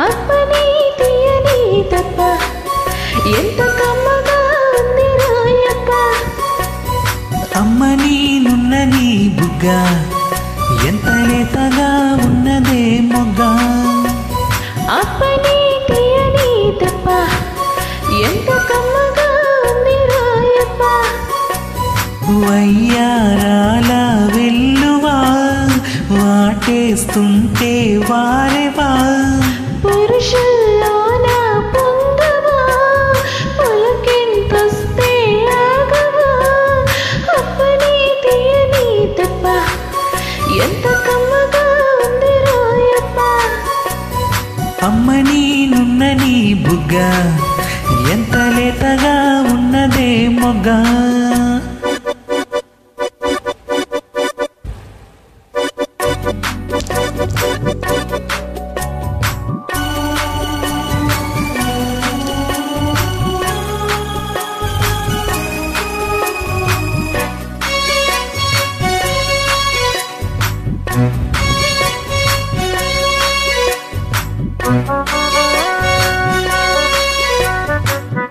అప్పని తీయని తప్ప ఎంత కమ్మగా ఉంది రాయప్ప అమ్మని నున్నని బుగ్గ ఎంత లేతగా ఉన్నదే మొగ్గ అప్పని తీయని తప్ప ఎంత కమ్మగా ఉంది రాయప్ప వయ్యారాల వెల్లువా వాటేస్తుంటే వారెవా పురుషుల్లోన పొంగవా పులకింతొస్తే ఆగవా అప్పని తీయని తప్ప ఎంత కమ్మగా ఉంది రాయప్ప అమ్మని నున్నని బుగ్గ ఎంత లేతగా ఉన్నదే మొగ్గ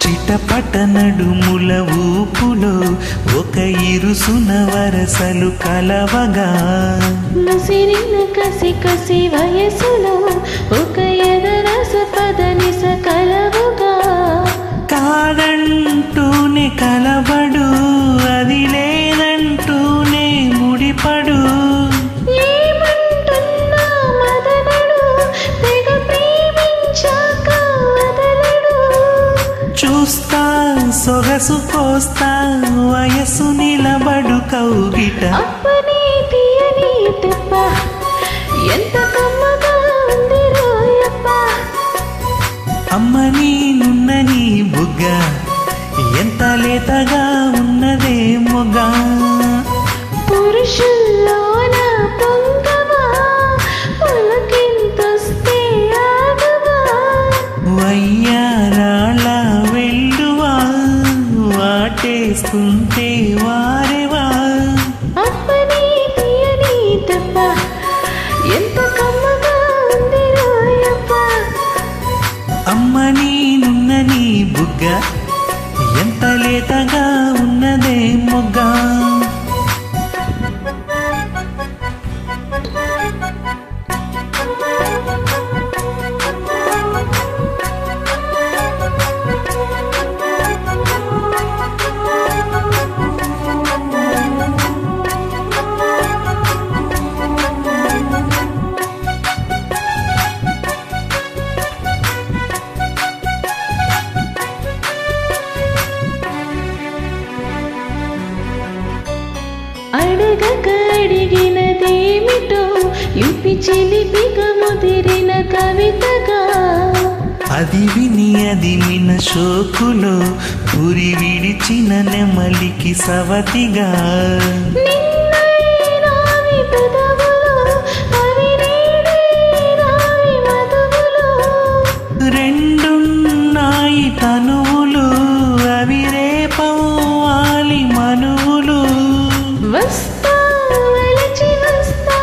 చిటపట నడుముల ఊపులో ఒక ఇరుసున వరసలు కలవగా ముసిరిన కసి కసి వయసులో ఒక ఎదరస పదనిస కలవుగా కాదంటూనే కలబడు అది లేదంటూనే ముడిపడు ఏమంటున్నా మదనడు తెగ ప్రేమించాక వదలడు చూస్తా సొగసు కోస్తా వయసు నిలబడు కౌగిట అప్పని తీయని తప్ప ఎంత కమ్మగా ఉంది రాయప్ప అమ్మని నున్నని బుగ్గ ఎంత లేతగా ఉన్నదే మొగ్గ పురుషుల్లోన పొంగవా పులకింతొస్తే ఆగవా వయ్యారాళ్ళ వెళ్ళువా వాటేస్తుంటే వారెవా అప్పని తీయని తప్ప ఎంత కమ్మగా ఉంది రాయప్ప అమ్మని నున్నని బుగ్గ ఎంత లేతగా ఉన్నదే మొగ్గ అడగక అడిగినదేమిటో లిపి చిలిపిగా ముదిరిన కవితగా అది విని అది మిన షోకులో పురి విడిచిన నెమలికి సవతిగా నిన్నైనావి పెదవులు అవి నేడైనావి మధువులు రెండున్నాయి తనువులు అవి రేపవ్వాలి మనువులు వస్తా వలచి వస్తా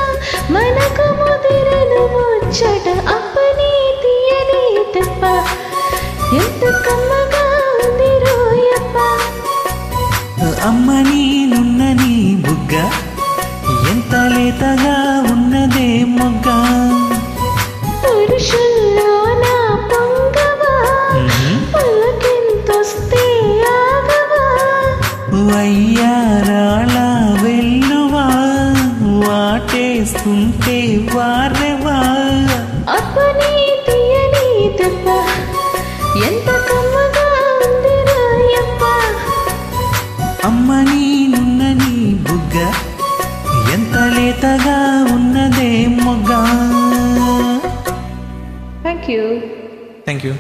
మనకు ముదిరను ముచ్చట అప్పని తీయని తప్ప ఎంత కమ్మగా ఉంది రోయప్ప అమ్మని నున్నని బుగ్గ ఎంత లేతగా ఉన్నదే మొగ్గ పురుషుల్లోన పొంగవా పులకింతొస్తే ఆగవా వయ్యారాళ వెళ్ళువా వాటేస్తుంటే వారెవా అప్పని తీయని తప్ప ఎంత కమ్మగా ఉంది రాయప్ప అమ్మని నున్నని బుగ్గ ఎంత లేతగా ఉన్నదే మొగ్గ థ్యాంక్ యూ థ్యాంక్ యూ